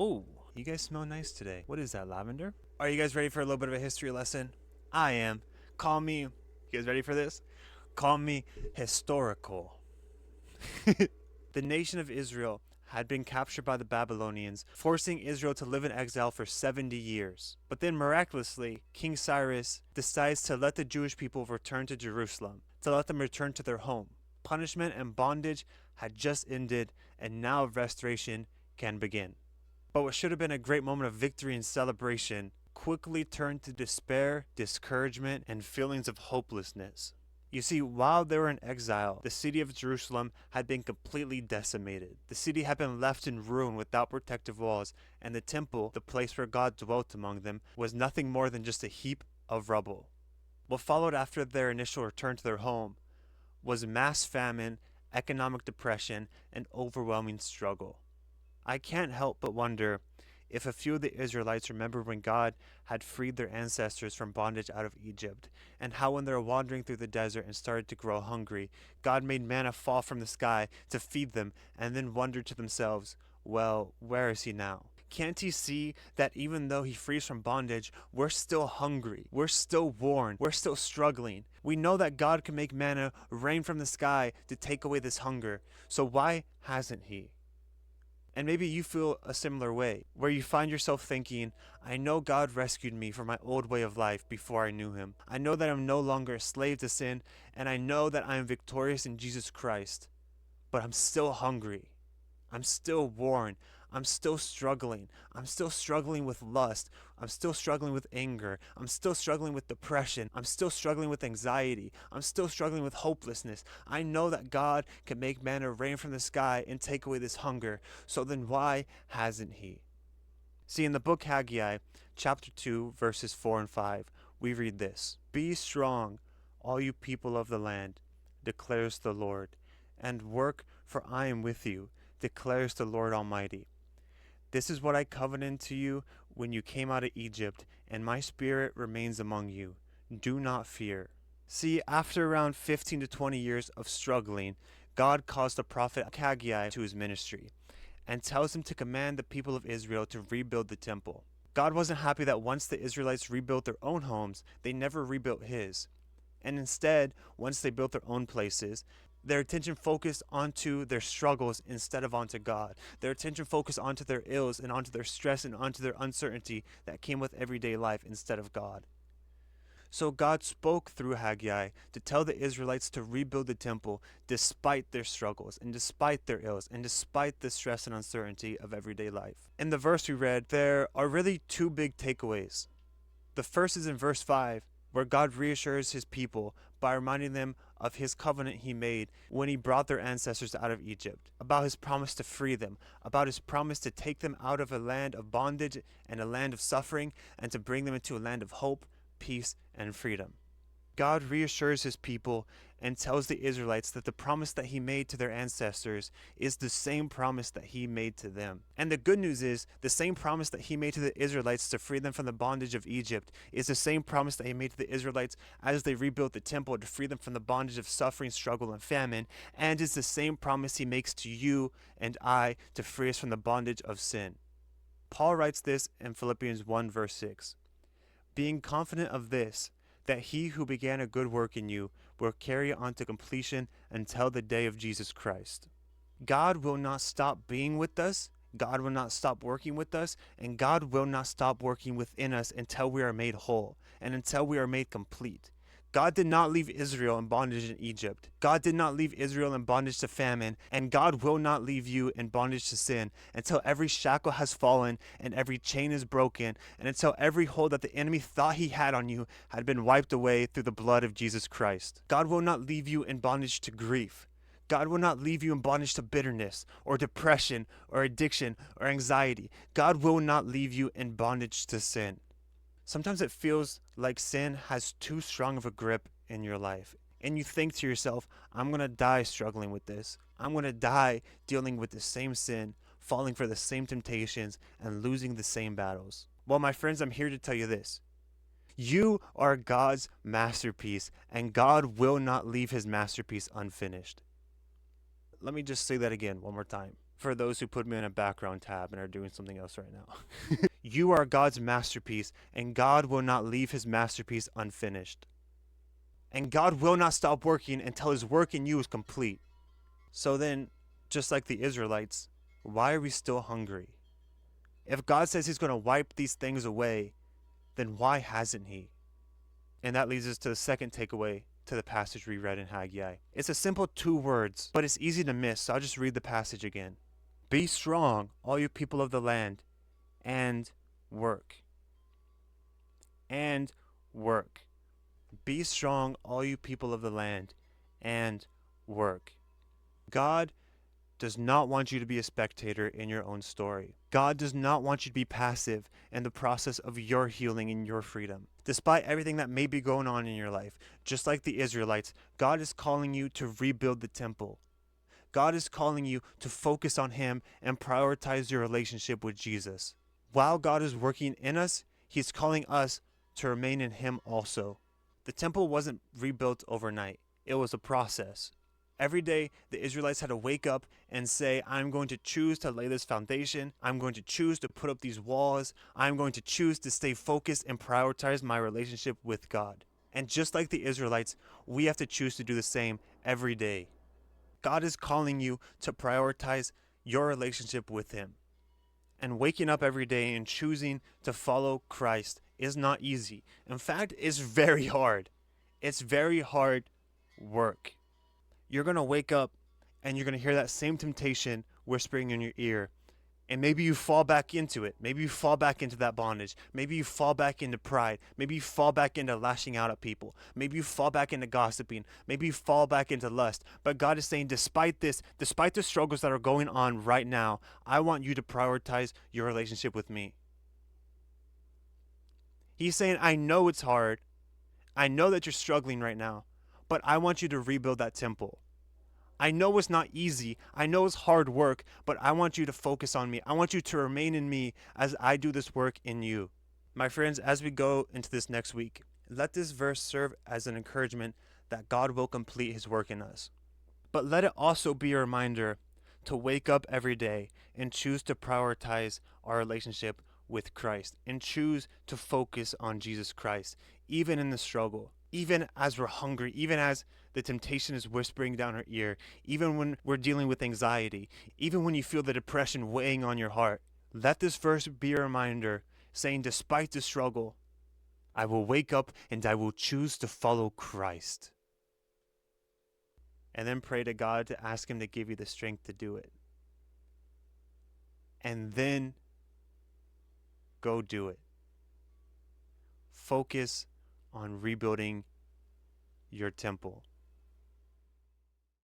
Oh, you guys smell nice today. What is that, lavender? Are you guys ready for a little bit of a history lesson? I am. Call me, you guys ready for this? Call me historical. The nation of Israel had been captured by the Babylonians, forcing Israel to live in exile for 70 years. But then miraculously, King Cyrus decides to let the Jewish people return to Jerusalem, to let them return to their home. Punishment and bondage had just ended, and now restoration can begin. But what should have been a great moment of victory and celebration quickly turned to despair, discouragement, and feelings of hopelessness. You see, while they were in exile, the city of Jerusalem had been completely decimated. The city had been left in ruin without protective walls, and the temple, the place where God dwelt among them, was nothing more than just a heap of rubble. What followed after their initial return to their home was mass famine, economic depression, and overwhelming struggle. I can't help but wonder if a few of the Israelites remember when God had freed their ancestors from bondage out of Egypt, and how when they were wandering through the desert and started to grow hungry, God made manna fall from the sky to feed them, and then wondered to themselves, well, where is he now? Can't he see that even though he frees from bondage, we're still hungry, we're still worn, we're still struggling? We know that God can make manna rain from the sky to take away this hunger, so why hasn't he? And maybe you feel a similar way, where you find yourself thinking, I know God rescued me from my old way of life before I knew him. I know that I'm no longer a slave to sin, and I know that I am victorious in Jesus Christ. But I'm still hungry. I'm still worn. I'm still struggling. I'm still struggling with lust. I'm still struggling with anger. I'm still struggling with depression. I'm still struggling with anxiety. I'm still struggling with hopelessness. I know that God can make manna rain from the sky and take away this hunger. So then why hasn't he? See, in the book Haggai, chapter 2, verses 4 and 5, we read this: Be strong, all you people of the land, declares the Lord, and work, for I am with you, declares the Lord Almighty. This is what I covenanted to you when you came out of Egypt, and my spirit remains among you. Do not fear. See, after around 15 to 20 years of struggling, God calls the prophet Haggai to his ministry and tells him to command the people of Israel to rebuild the temple. God wasn't happy that once the Israelites rebuilt their own homes, they never rebuilt his. And instead, once they built their own places, their attention focused onto their struggles instead of onto God. Their attention focused onto their ills and onto their stress and onto their uncertainty that came with everyday life instead of God. So God spoke through Haggai to tell the Israelites to rebuild the temple despite their struggles and despite their ills and despite the stress and uncertainty of everyday life. In the verse we read, there are really two big takeaways. The first is in verse 5, where God reassures his people by reminding them of his covenant he made when he brought their ancestors out of Egypt, about his promise to free them, about his promise to take them out of a land of bondage and a land of suffering, and to bring them into a land of hope, peace, and freedom. God reassures his people and tells the Israelites that the promise that he made to their ancestors is the same promise that he made to them. And the good news is, the same promise that he made to the Israelites to free them from the bondage of Egypt is the same promise that he made to the Israelites as they rebuilt the temple to free them from the bondage of suffering, struggle, and famine, and is the same promise he makes to you and I to free us from the bondage of sin. Paul writes this in Philippians 1 verse 6. Being confident of this, that he who began a good work in you will carry it on to completion until the day of Jesus Christ. God will not stop being with us, God will not stop working with us, and God will not stop working within us until we are made whole and until we are made complete. God did not leave Israel in bondage in Egypt. God did not leave Israel in bondage to famine, and God will not leave you in bondage to sin until every shackle has fallen and every chain is broken, and until every hold that the enemy thought he had on you had been wiped away through the blood of Jesus Christ. God will not leave you in bondage to grief. God will not leave you in bondage to bitterness or depression or addiction or anxiety. God will not leave you in bondage to sin. Sometimes it feels like sin has too strong of a grip in your life. And you think to yourself, I'm going to die struggling with this. I'm going to die dealing with the same sin, falling for the same temptations, and losing the same battles. Well, my friends, I'm here to tell you this. You are God's masterpiece, and God will not leave his masterpiece unfinished. Let me just say that again one more time. for those who put me in a background tab and are doing something else right now. You are God's masterpiece, and God will not leave his masterpiece unfinished. And God will not stop working until his work in you is complete. So then, just like the Israelites, why are we still hungry? If God says he's going to wipe these things away, then why hasn't he? And that leads us to the second takeaway to the passage we read in Haggai. It's a simple 2 words, but it's easy to miss, so I'll just read the passage again. Be strong, all you people of the land, and work. And work. Be strong, all you people of the land, and work. God does not want you to be a spectator in your own story. God does not want you to be passive in the process of your healing and your freedom. Despite everything that may be going on in your life, just like the Israelites, God is calling you to rebuild the temple. God is calling you to focus on him and prioritize your relationship with Jesus. While God is working in us, he's calling us to remain in him also. The temple wasn't rebuilt overnight. It was a process. Every day, the Israelites had to wake up and say, I'm going to choose to lay this foundation. I'm going to choose to put up these walls. I'm going to choose to stay focused and prioritize my relationship with God. And just like the Israelites, we have to choose to do the same every day. God is calling you to prioritize your relationship with him. And waking up every day and choosing to follow Christ is not easy. In fact, it's very hard. It's very hard work. You're going to wake up and you're going to hear that same temptation whispering in your ear. And maybe you fall back into it. Maybe you fall back into that bondage. Maybe you fall back into pride. Maybe you fall back into lashing out at people. Maybe you fall back into gossiping. Maybe you fall back into lust. But God is saying, despite this, despite the struggles that are going on right now, I want you to prioritize your relationship with me. He's saying, I know it's hard. I know that you're struggling right now, but I want you to rebuild that temple. I know it's not easy. I know it's hard work, but I want you to focus on me. I want you to remain in me as I do this work in you. My friends, as we go into this next week, let this verse serve as an encouragement that God will complete his work in us. But let it also be a reminder to wake up every day and choose to prioritize our relationship with Christ and choose to focus on Jesus Christ, even in the struggle, even as we're hungry, even as the temptation is whispering down our ear, even when we're dealing with anxiety, even when you feel the depression weighing on your heart. Let this verse be a reminder saying, despite the struggle, I will wake up and I will choose to follow Christ. And then pray to God to ask him to give you the strength to do it. And then go do it. Focus on rebuilding your temple.